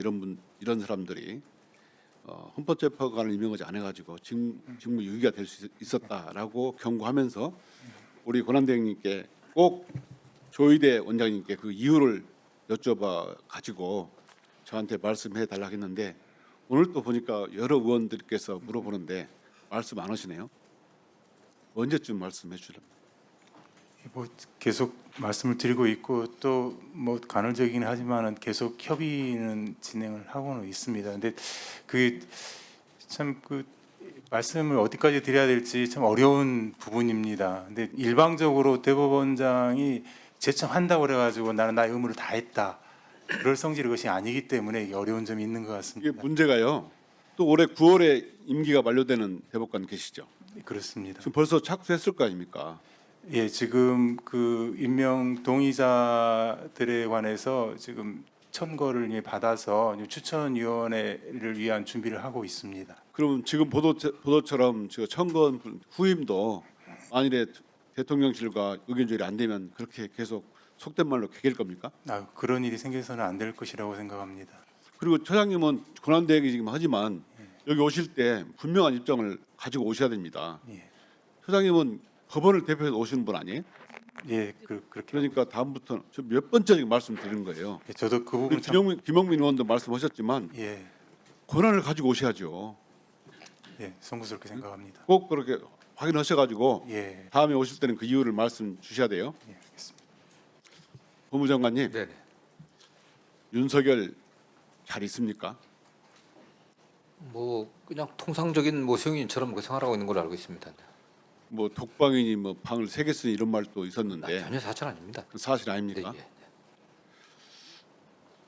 이런 사람들이 헌법재판관을 임명하지 않아 가지고 직무 유기가 될 수 있었다라고 경고하면서 우리 권한대행님께 꼭 조희대 원장님께 그 이유를 여쭤봐 가지고 저한테 말씀해 달라고 했는데 오늘 또 보니까 여러 의원들께서 물어보는데 말씀 안 하시네요. 언제쯤 말씀해 주려면? 뭐 계속 말씀을 드리고 있고 또 뭐 간헐적이긴 하지만은 계속 협의는 진행을 하고는 있습니다. 근데 그 참 그 말씀을 어디까지 드려야 될지 참 어려운 부분입니다. 근데 일방적으로 대법원장이 제청한다고 그래가지고 나는 나의 의무를 다했다. 그럴 성질의 것이 아니기 때문에 이게 어려운 점이 있는 것 이게 같습니다. 문제가요. 또 올해 9월에 임기가 만료되는 대법관 계시죠. 그렇습니다. 지금 벌써 착수했을 거 아닙니까? 예, 지금 그 임명 동의자들에 관해서 지금 천거를 이미 받아서 추천위원회를 위한 준비를 하고 있습니다. 그럼 지금 보도처럼 저 청건 후임도 만일에 대통령실과 의견 조율이 안 되면 그렇게 계속 속된 말로 개길 겁니까? 그런 일이 생겨서는 안 될 것이라고 생각합니다. 그리고 처장님은 권한대행이 지금 하지만 여기 오실 때 분명한 입장을 가지고 오셔야 됩니다. 예, 처장님은 법원을 대표해서 오시는 분 아니에요? 예, 그렇게. 그러니까 다음부터 저 몇 번째 말씀드리는 거예요. 예, 저도 그 부분 참, 김용민 의원도 말씀하셨지만 예, 권한을 가지고 오셔야죠. 예, 송구스럽게 생각합니다. 꼭 그렇게 확인하셔가지고 예, 다음에 오실 때는 그 이유를 말씀 주셔야 돼요. 예, 알겠습니다. 법무장관님, 네네. 윤석열 잘 있습니까? 뭐 그냥 통상적인 뭐 성인처럼 그 생활하고 있는 걸로 알고 있습니다. 뭐 독방이니 뭐 방을 3개 쓰니 이런 말도 있었는데 전혀 사실 아닙니다. 그 사실 네, 아닙니까? 예.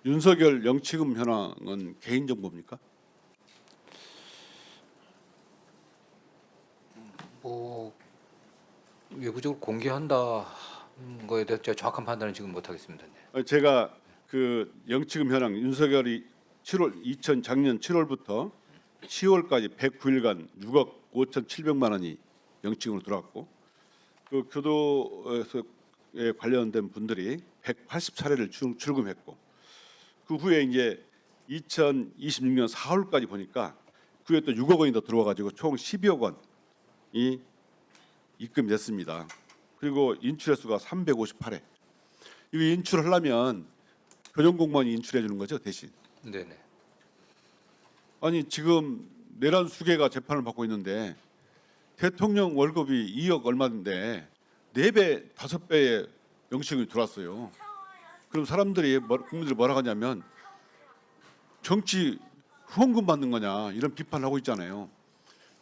윤석열 영치금 현황은 개인정보입니까? 뭐 외부적으로 공개한다 거에 대해서 제가 정확한 판단은 지금 못 하겠습니다. 네. 제가 그 영치금 현황 윤석열이 작년 7월부터 10월까지 109일간 6억 5,700만 원이 영치금으로 들어왔고 그 교도소에 관련된 분들이 180차례를 출금했고 그 후에 이제 2026년 4월까지 보니까 그 후에 또 6억 원이 더 들어와 가지고 총 12억 원이 입금됐습니다. 그리고 인출 횟수가 358회. 이거 인출하려면 교정공무원이 인출해 주는 거죠, 대신. 네네. 아니 아니 지금 내란 수개가 재판을 받고 있는데 대통령 월급이 2억 얼마인데 4배, 5배의 영치금이 들어왔어요. 그럼 국민들이 뭐라 하냐면 정치 후원금 받는 거냐 이런 비판을 하고 있잖아요.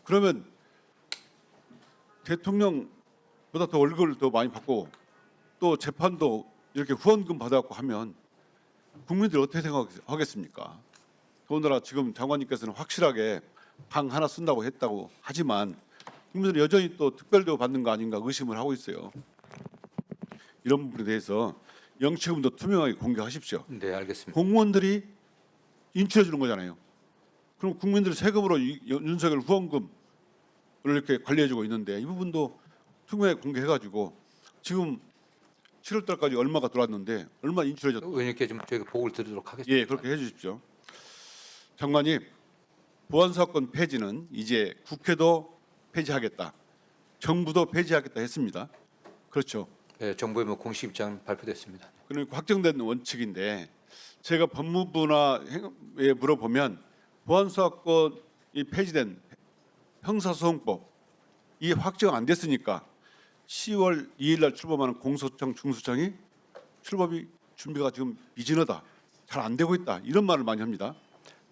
그러면 대통령보다 더 월급을 더 많이 받고 또 재판도 이렇게 후원금 받아갖고 하면 국민들이 어떻게 생각하겠습니까? 더군다나 지금 장관님께서는 확실하게 방 하나 쓴다고 했다고 하지만 국민들이 여전히 또 특별대우 받는 거 아닌가 의심을 하고 있어요. 이런 부분에 대해서 영치금도 투명하게 공개하십시오. 네, 알겠습니다. 공무원들이 인출해 주는 거잖아요. 그럼 국민들이 세금으로 윤석열 후원금을 이렇게 관리해주고 있는데 이 부분도 투명하게 공개해가지고 지금 7월 달까지 얼마가 들어왔는데 얼마 인출해졌다. 의원님께 좀 저희가 보고를 드리도록 하겠습니다. 예, 그렇게 해주십시오. 장관님, 보안사건 폐지는 이제 국회도 폐지하겠다, 정부도 폐지하겠다 했습니다. 그렇죠. 네, 정부의 뭐 공식 입장 발표됐습니다. 그러니까 확정된 원칙인데 제가 법무부나에 물어보면 보안사건이 폐지된 형사소송법 이 확정 안 됐으니까 10월 2일 날 출범하는 공소청 중수청이 출범이 준비가 지금 미진하다, 잘 안 되고 있다 이런 말을 많이 합니다.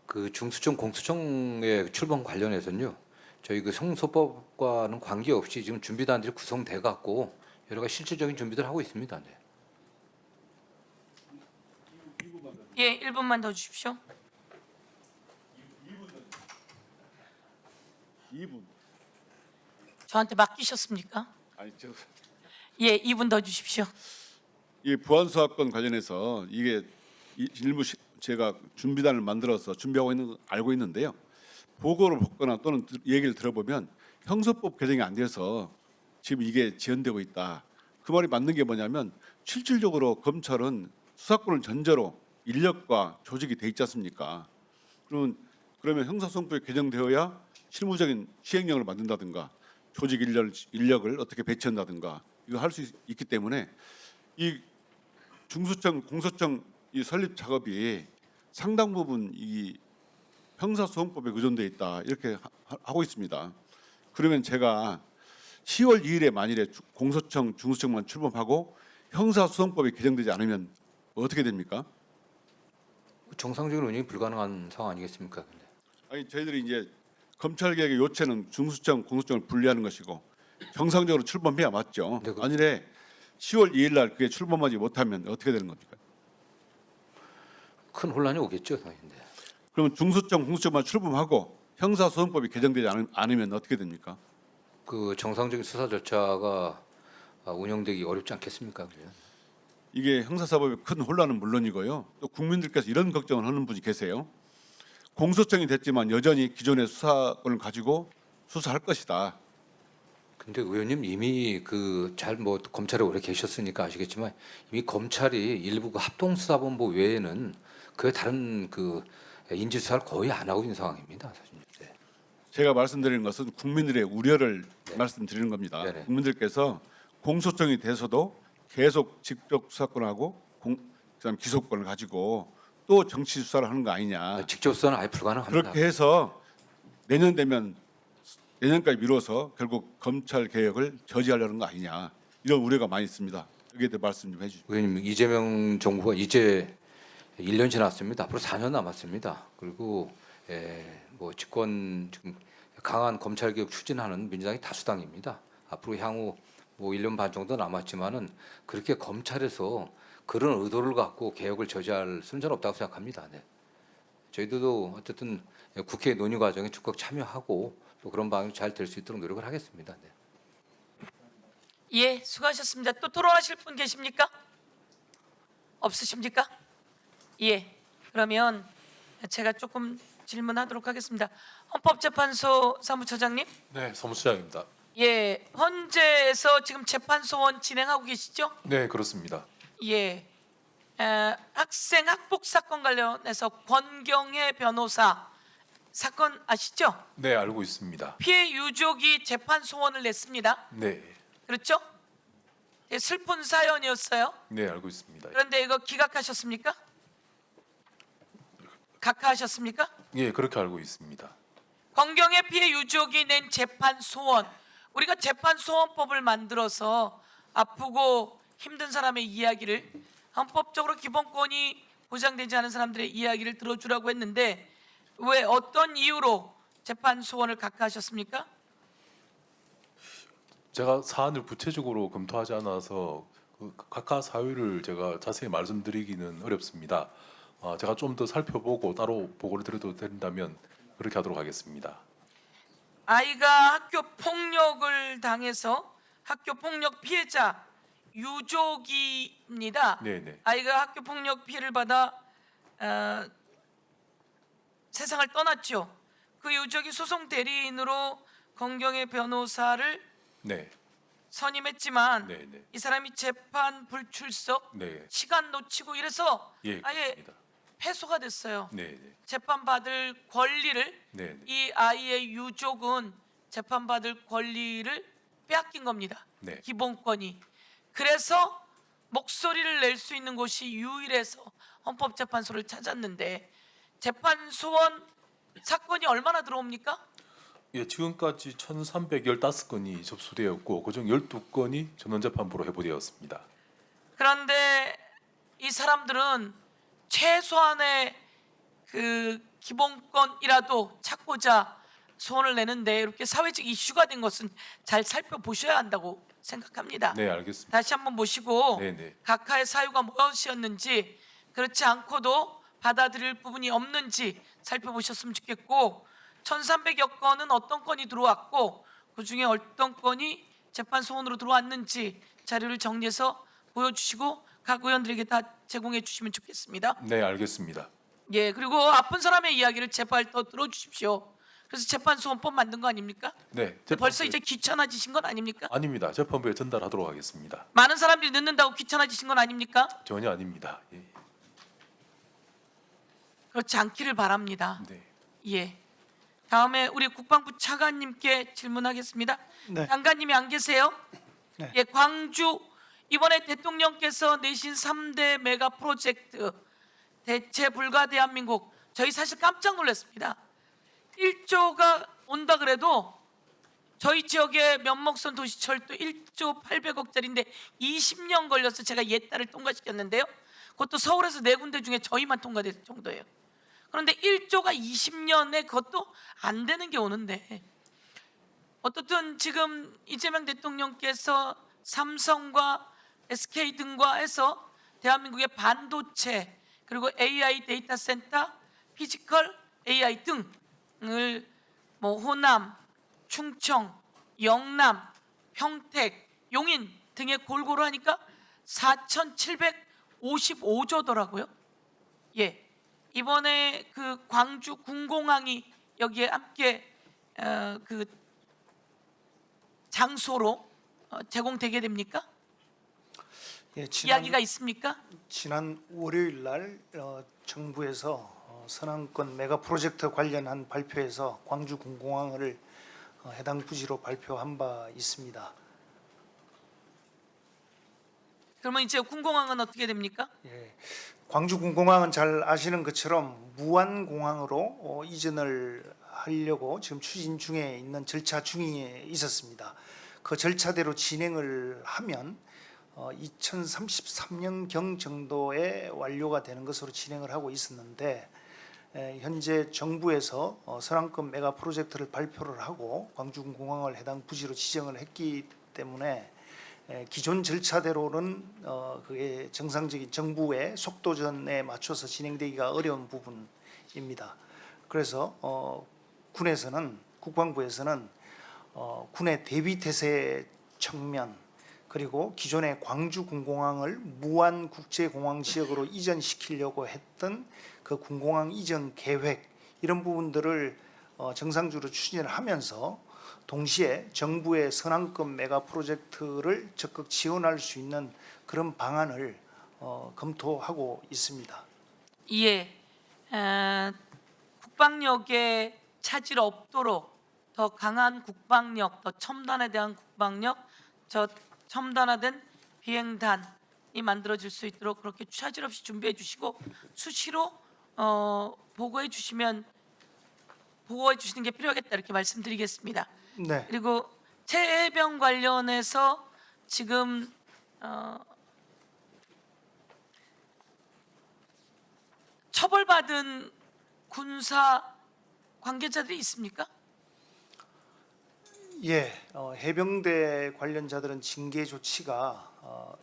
그 중수청 공수청의 출범 관련해서는요. 저희 그 성소법과는 관계없이 지금 준비단들이 구성돼 갖고 여러 가지 실질적인 준비들 하고 있습니다. 네. 예, 1분만 더 주십시오. 2분. 저한테 맡기셨습니까? 아니 예, 2분 더 주십시오. 이 보안사건 관련해서 이게 일부 제가 준비단을 만들어서 준비하고 있는 거 알고 있는데요. 보고를 받거나 또는 얘기를 들어보면 형사법 개정이 안 돼서 지금 이게 지연되고 있다. 그 말이 맞는 게 뭐냐면 실질적으로 검찰은 수사권을 전제로 인력과 조직이 돼 있지 않습니까? 그러면 형사소송법이 개정되어야 실무적인 시행령을 만든다든가 조직 인력을 어떻게 배치한다든가 이거 할 수 있기 때문에 이 중수청, 공소청 이 설립 작업이 상당 부분 이 형사소송법에 의존돼 있다 이렇게 하고 있습니다. 그러면 제가 10월 2일에 만일에 공소청, 중수청만 출범하고 형사소송법이 개정되지 않으면 어떻게 됩니까? 정상적인 운영이 불가능한 상황 아니겠습니까? 근데. 아니 저희들이 이제 검찰 개혁의 요체는 중수청, 공소청을 분리하는 것이고 정상적으로 출범해야 맞죠. 네, 만일에 10월 2일 날 그게 출범하지 못하면 어떻게 되는 겁니까? 큰 혼란이 오겠죠. 근데. 그러면 중수청, 공수처만 출범하고 형사소송법이 개정되지 않으면 어떻게 됩니까? 그 정상적인 수사 절차가 운영되기 어렵지 않겠습니까? 그래요? 이게 형사사법의 큰 혼란은 물론이고요. 또 국민들께서 이런 걱정을 하는 분이 계세요. 공소청이 됐지만 여전히 기존의 수사권을 가지고 수사할 것이다. 근데 의원님 이미 그 잘 뭐 검찰에 오래 계셨으니까 아시겠지만 이미 검찰이 일부 그 합동수사본부 외에는 그 다른 그 인지 수사를 거의 안 하고 있는 상황입니다. 사실. 네. 제가 말씀드리는 것은 국민들의 우려를 말씀드리는 겁니다. 네네. 국민들께서 공소청이 돼서도 계속 직접 수사권하고 그다음 기소권을 가지고 또 정치 수사를 하는 거 아니냐. 직접 수사는 아예 불가능합니다. 그렇게 해서 내년 되면 내년까지 미뤄서 결국 검찰 개혁을 저지하려는 거 아니냐. 이런 우려가 많이 있습니다. 여기에 대해 말씀 좀 해주시죠. 의원님 이재명 정부가 이제 1년 지났습니다. 앞으로 4년 남았습니다. 그리고 뭐 집권 지금 강한 검찰 개혁 추진하는 민주당이 다수당입니다. 앞으로 향후 뭐 1년 반 정도 남았지만은 그렇게 검찰에서 그런 의도를 갖고 개혁을 저지할 순서는 없다고 생각합니다. 네. 저희들도 어쨌든 국회 논의 과정에 적극 참여하고 또 그런 방향이 잘 될 수 있도록 노력을 하겠습니다. 네. 예, 수고하셨습니다. 또 토론하실 분 계십니까? 없으십니까? 예, 그러면 제가 조금 질문하도록 하겠습니다. 헌법재판소 사무처장님, 네, 사무처장입니다. 예, 헌재에서 지금 재판소원 진행하고 계시죠? 네, 그렇습니다. 예, 학생 학폭 사건 관련해서 권경혜 변호사 사건 아시죠? 네, 알고 있습니다. 피해 유족이 재판 소원을 냈습니다. 네, 그렇죠? 예, 슬픈 사연이었어요. 네, 알고 있습니다. 그런데 이거 기각하셨습니까? 각하하셨습니까? 예, 그렇게 알고 있습니다. 권경의 피해 유족이 낸 재판 소원, 우리가 재판 소원법을 만들어서 아프고 힘든 사람의 이야기를 헌법적으로 기본권이 보장되지 않은 사람들의 이야기를 들어주라고 했는데 왜 어떤 이유로 재판 소원을 각하하셨습니까? 제가 사안을 구체적으로 검토하지 않아서 그 각하 사유를 제가 자세히 말씀드리기는 어렵습니다. 제가 좀 더 살펴보고 따로 보고를 드려도 된다면 그렇게 하도록 하겠습니다. 아이가 학교 폭력을 당해서 학교 폭력 피해자 유족입니다. 네, 네, 아이가 학교 폭력 피해를 받아 세상을 떠났죠. 그 유족이 소송 대리인으로 권경혜 변호사를 네, 선임했지만 네, 네, 이 사람이 재판 불출석, 네, 시간 놓치고 이래서 예, 아예 그렇습니다. 패소가 됐어요. 네, 네, 재판 받을 권리를 네, 네, 이 아이의 유족은 재판 받을 권리를 빼앗긴 겁니다. 네. 기본권이. 그래서 목소리를 낼 수 있는 곳이 유일해서 헌법재판소를 찾았는데 재판 소원 사건이 얼마나 들어옵니까? 예, 지금까지 1,315건이 접수되었고 그중 12건이 전원재판부로 회부되었습니다. 그런데 이 사람들은 최소한의 그 기본권이라도 찾고자 소원을 내는데 이렇게 사회적 이슈가 된 것은 잘 살펴보셔야 한다고 생각합니다. 네, 알겠습니다. 다시 한번 모시고 네, 네. 각하의 사유가 무엇이었는지 그렇지 않고도 받아들일 부분이 없는지 살펴보셨으면 좋겠고 1,300여 건은 어떤 건이 들어왔고 그중에 어떤 건이 재판 소원으로 들어왔는지 자료를 정리해서 보여주시고 각 의원들에게 다 제공해 주시면 좋겠습니다. 네, 알겠습니다. 예, 그리고 아픈 사람의 이야기를 제발 더 들어주십시오. 그래서 재판소원법 만든 거 아닙니까? 네, 벌써 이제 귀찮아지신 건 아닙니까? 아닙니다. 재판부에 전달하도록 하겠습니다. 많은 사람들이 늦는다고 귀찮아지신 건 아닙니까? 전혀 아닙니다. 예. 그렇지 않기를 바랍니다. 네. 예. 다음에 우리 국방부 차관님께 질문하겠습니다. 네. 장관님이 안 계세요? 네. 예, 광주 이번에 대통령께서 내신 3대 메가 프로젝트 대체 불가 대한민국 저희 사실 깜짝 놀랐습니다. 1조가 온다 그래도 저희 지역의 면목선 도시철도 1조 800억짜리인데 20년 걸려서 제가 예따를 통과시켰는데요. 그것도 서울에서 4군데 중에 저희만 통과될 정도예요. 그런데 1조가 20년에 그것도 안 되는 게 오는데 어떻든 지금 이재명 대통령께서 삼성과 SK 등과 해서 대한민국의 반도체 그리고 AI 데이터 센터, 피지컬 AI 등을 뭐 호남, 충청, 영남, 평택, 용인 등에 골고루 하니까 4,755조더라고요. 예, 이번에 그 광주 군공항이 여기에 함께 그 장소로 제공되게 됩니까? 예, 이야기가 있습니까? 지난 월요일 날 정부에서 선안권 메가 프로젝트 관련한 발표에서 광주 군공항을 해당 부지로 발표한 바 있습니다. 그러면 이제 군공항은 어떻게 됩니까? 예, 광주 군공항은 잘 아시는 것처럼 무안공항으로 이전을 하려고 지금 추진 중에 있는 절차 중에 있었습니다. 그 절차대로 진행을 하면 2033년경 정도에 완료가 되는 것으로 진행을 하고 있었는데 현재 정부에서 선안권 메가 프로젝트를 발표를 하고 광주군공항을 해당 부지로 지정을 했기 때문에 기존 절차대로는 그게 정상적인 정부의 속도전에 맞춰서 진행되기가 어려운 부분입니다. 그래서 군에서는 국방부에서는 군의 대비태세 측면 그리고 기존의 광주 군공항을 무안 국제공항 지역으로 이전시키려고 했던 그 군공항 이전 계획 이런 부분들을 정상적으로 추진을 하면서 동시에 정부의 선안권 메가 프로젝트를 적극 지원할 수 있는 그런 방안을 검토하고 있습니다. 예, 국방력에 차질 없도록 더 강한 국방력, 더 첨단에 대한 국방력, 저 첨단화된 비행단이 만들어질 수 있도록 그렇게 차질 없이 준비해 주시고 수시로 보고해 주시는 게 필요하겠다 이렇게 말씀드리겠습니다. 네. 그리고 최해병 관련해서 지금 처벌받은 군사 관계자들이 있습니까? 예, 해병대 관련자들은 징계 조치가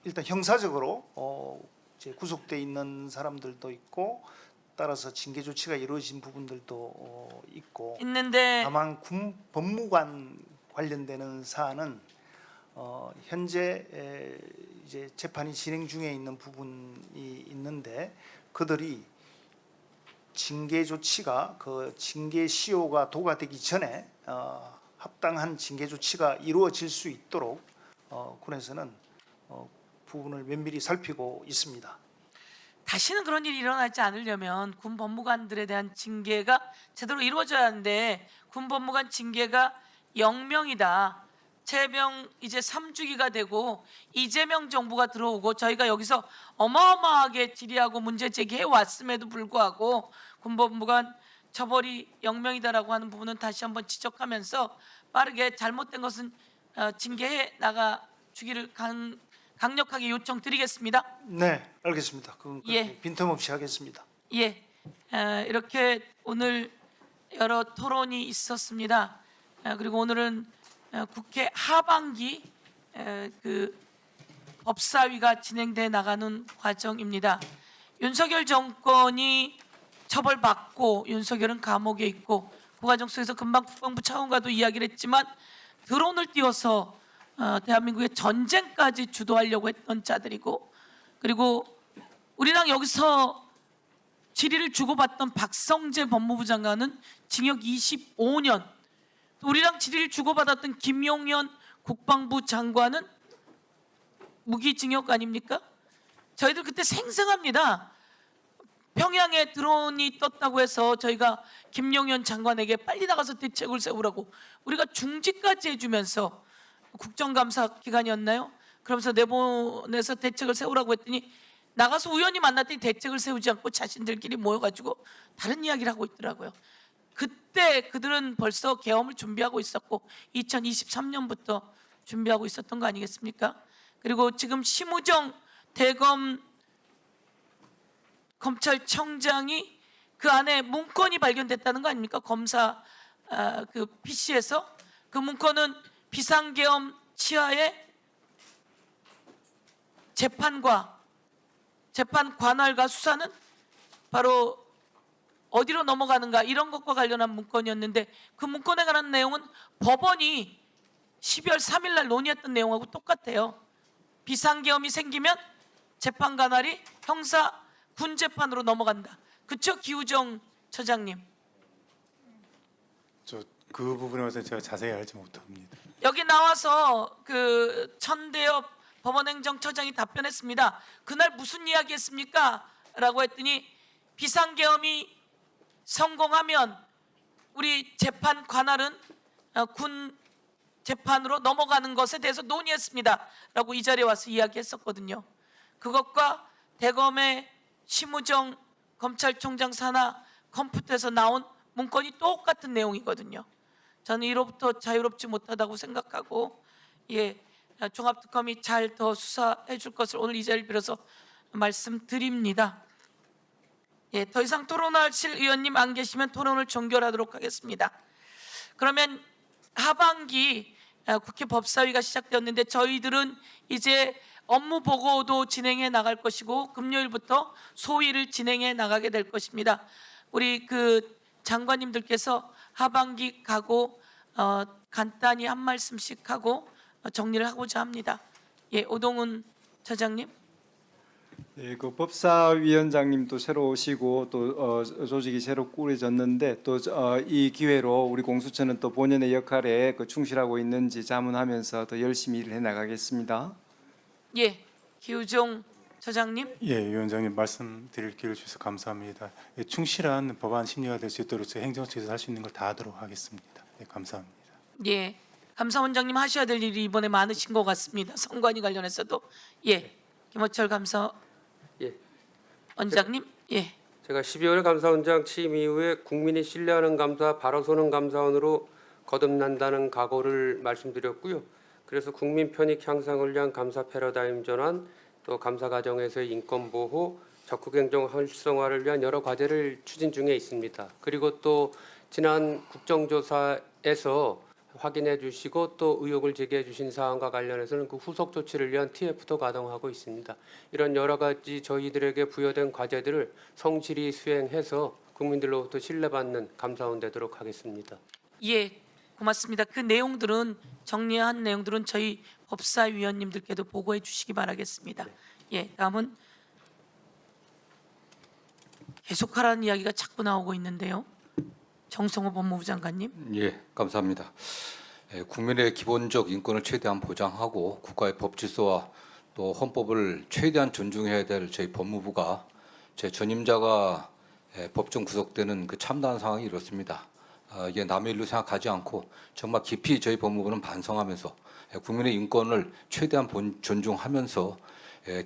일단 형사적으로 이제 구속돼 있는 사람들도 있고 따라서 징계 조치가 이루어진 부분들도 있고 있는데 다만 군 법무관 관련되는 사안은 현재 이제 재판이 진행 중에 있는 부분이 있는데 그들이 징계 조치가 그 징계 시효가 도과되기 전에 합당한 징계 조치가 이루어질 수 있도록 군에서는 부분을 면밀히 살피고 있습니다. 다시는 그런 일이 일어나지 않으려면 군 법무관들에 대한 징계가 제대로 이루어져야 하는데 군 법무관 징계가 0명이다. 최병 이제 3주기가 되고 이재명 정부가 들어오고 저희가 여기서 어마어마하게 질의하고 문제 제기해 왔음에도 불구하고 군 법무관 처벌이 0명이다라고 하는 부분은 다시 한번 지적하면서 빠르게 잘못된 것은 징계해 나가 주기를 강력하게 요청드리겠습니다. 네, 알겠습니다. 그럼 예. 빈틈없이 하겠습니다. 예, 이렇게 오늘 여러 토론이 있었습니다. 그리고 오늘은 국회 하반기 그 법사위가 진행돼 나가는 과정입니다. 윤석열 정권이 처벌받고 윤석열은 감옥에 있고 그 과정 속에서 금방 국방부 차관과도 이야기를 했지만 드론을 띄워서 대한민국의 전쟁까지 주도하려고 했던 자들이고 그리고 우리랑 여기서 질의를 주고받던 박성재 법무부 장관은 징역 25년 또 우리랑 질의를 주고받았던 김용현 국방부 장관은 무기징역 아닙니까? 저희들 그때 생생합니다. 평양에 드론이 떴다고 해서 저희가 김용현 장관에게 빨리 나가서 대책을 세우라고 우리가 중지까지 해주면서 국정감사 기간이었나요? 그러면서 내보내서 대책을 세우라고 했더니 나가서 우연히 만났더니 대책을 세우지 않고 자신들끼리 모여가지고 다른 이야기를 하고 있더라고요. 그때 그들은 벌써 계엄을 준비하고 있었고 2023년부터 준비하고 있었던 거 아니겠습니까? 그리고 지금 심우정 대검 검찰청장이 그 안에 문건이 발견됐다는 거 아닙니까? 검사 그 PC에서 그 문건은 비상계엄 치하의 재판과 재판 관할과 수사는 바로 어디로 넘어가는가 이런 것과 관련한 문건이었는데 그 문건에 관한 내용은 법원이 12월 3일 날 논의했던 내용하고 똑같아요. 비상계엄이 생기면 재판 관할이 형사 군 재판으로 넘어간다. 그쵸, 기우정 처장님? 저 그 부분에 대해서 제가 자세히 알지 못합니다. 여기 나와서 그 천대엽 법원행정처장이 답변했습니다. 그날 무슨 이야기했습니까? 라고 했더니 비상계엄이 성공하면 우리 재판 관할은 군 재판으로 넘어가는 것에 대해서 논의했습니다. 라고 이 자리에 와서 이야기했었거든요. 그것과 대검의 심우정 검찰총장 산하 컴퓨터에서 나온 문건이 똑같은 내용이거든요. 저는 이로부터 자유롭지 못하다고 생각하고 종합특검이 잘 더 수사해 줄 것을 오늘 이 자리를 빌어서 말씀드립니다. 더 이상 토론하실 의원님 안 계시면 토론을 종결하도록 하겠습니다. 그러면 하반기 국회 법사위가 시작되었는데 저희들은 이제 업무 보고도 진행해 나갈 것이고 금요일부터 소위를 진행해 나가게 될 것입니다. 우리 그 장관님들께서 하반기 가고 간단히 한 말씀씩 하고 정리를 하고자 합니다. 오동훈 처장님. 네, 그 법사위원장님도 새로 오시고 또 조직이 새로 꾸려졌는데 또 이 기회로 우리 공수처는 또 본연의 역할에 충실하고 있는지 자문하면서 더 열심히 일을 해 나가겠습니다. 기우종 처장님. 위원장님 말씀드릴 기회를 주셔서 감사합니다. 충실한 법안 심리가 될 수 있도록 제 행정처에서 할 수 있는 걸 다 하도록 하겠습니다. 감사합니다. 감사원장님 하셔야 될 일이 이번에 많으신 것 같습니다. 선관위 관련해서도. 김호철 감사 원장님. 제가 12월 감사원장 취임 이후에 국민이 신뢰하는 감사 바로 서는 감사원으로 거듭난다는 각오를 말씀드렸고요. 그래서 국민 편익 향상을 위한 감사 패러다임 전환, 또 감사 과정에서의 인권 보호, 적극 행정 활성화를 위한 여러 과제를 추진 중에 있습니다. 그리고 또 지난 국정조사에서 확인해 주시고 또 의혹을 제기해 주신 사안과 관련해서는 그 후속 조치를 위한 TF도 가동하고 있습니다. 이런 여러 가지 저희들에게 부여된 과제들을 성실히 수행해서 국민들로부터 신뢰받는 감사원 되도록 하겠습니다. 고맙습니다. 그 내용들은 정리한 내용들은 저희 법사위원님들께도 보고해 주시기 바라겠습니다. 다음은 계속하라는 이야기가 자꾸 나오고 있는데요. 정성호 법무부 장관님. 감사합니다. 국민의 기본적 인권을 최대한 보장하고 국가의 법 질서와 또 헌법을 최대한 존중해야 될 저희 법무부가 제 전임자가 법정 구속되는 그 참담한 상황이 이렇습니다. 이게 남의 일로 생각하지 않고 정말 깊이 저희 법무부는 반성하면서 국민의 인권을 최대한 존중하면서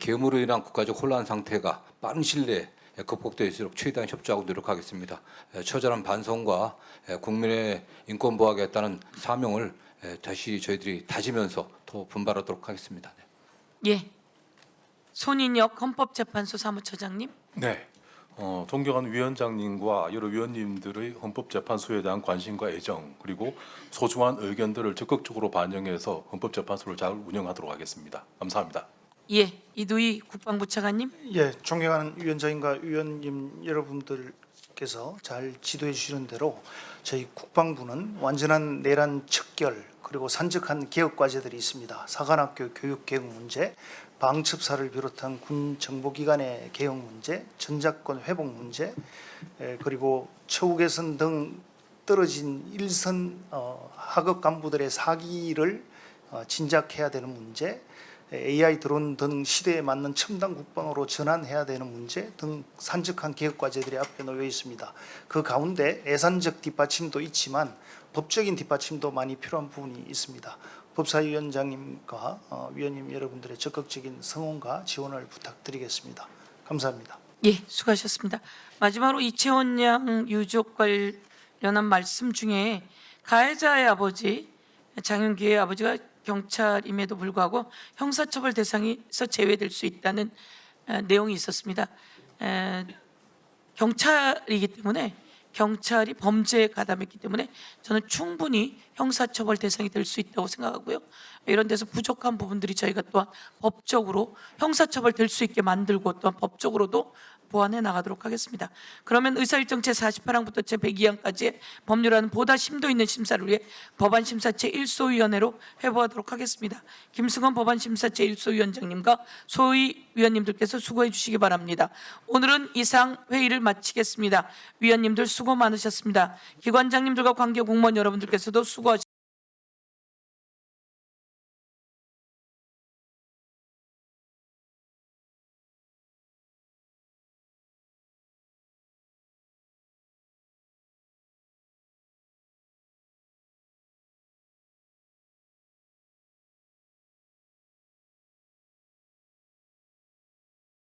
계엄으로 인한 국가적 혼란 상태가 빠른 시일 내에 극복될 수 있도록 최대한 협조하고 노력하겠습니다. 처절한 반성과 국민의 인권 보호하겠다는 사명을 다시 저희들이 다지면서 더 분발하도록 하겠습니다. 손인혁 헌법재판소 사무처장님. 존경하는 위원장님과 여러 위원님들의 헌법재판소에 대한 관심과 애정 그리고 소중한 의견들을 적극적으로 반영해서 헌법재판소를 잘 운영하도록 하겠습니다. 감사합니다. 이두희 국방부 차관님. 존경하는 위원장님과 위원님 여러분들께서 잘 지도해 주시는 대로 저희 국방부는 완전한 내란 척결 그리고 산적한 개혁 과제들이 있습니다. 사관학교 교육 개혁 문제, 방첩사를 비롯한 군 정보기관의 개혁 문제, 전작권 회복 문제, 그리고 처우 개선 등 떨어진 일선 하급 간부들의 사기를 진작해야 되는 문제, AI 드론 등 시대에 맞는 첨단 국방으로 전환해야 되는 문제 등 산적한 개혁 과제들이 앞에 놓여 있습니다. 그 가운데 예산적 뒷받침도 있지만 법적인 뒷받침도 많이 필요한 부분이 있습니다. 법사위원장님과 위원님 여러분들의 적극적인 성원과 지원을 부탁드리겠습니다. 감사합니다. 예, 수고하셨습니다. 마지막으로 이채원 양 유족 관련한 말씀 중에 가해자의 아버지 장윤기의 아버지가 경찰임에도 불구하고 형사처벌 대상에서 제외될 수 있다는 내용이 있었습니다. 경찰이기 때문에 경찰이 범죄에 가담했기 때문에 저는 충분히 형사처벌 대상이 될 수 있다고 생각하고요. 이런 데서 부족한 부분들이 저희가 또한 법적으로 형사처벌 될 수 있게 만들고 또한 법적으로도 보완해 나가도록 하겠습니다. 그러면 의사일정 제48항부터 제102항까지의 법률안은 보다 심도 있는 심사를 위해 법안심사 제1소위원회로 회부하도록 하겠습니다. 김승원 법안심사 제1소위원장님과 소위 위원님들께서 수고해 주시기 바랍니다. 오늘은 이상 회의를 마치겠습니다. 위원님들 수고 많으셨습니다. 기관장님들과 관계 공무원 여러분들께서도 수고하셨습니다.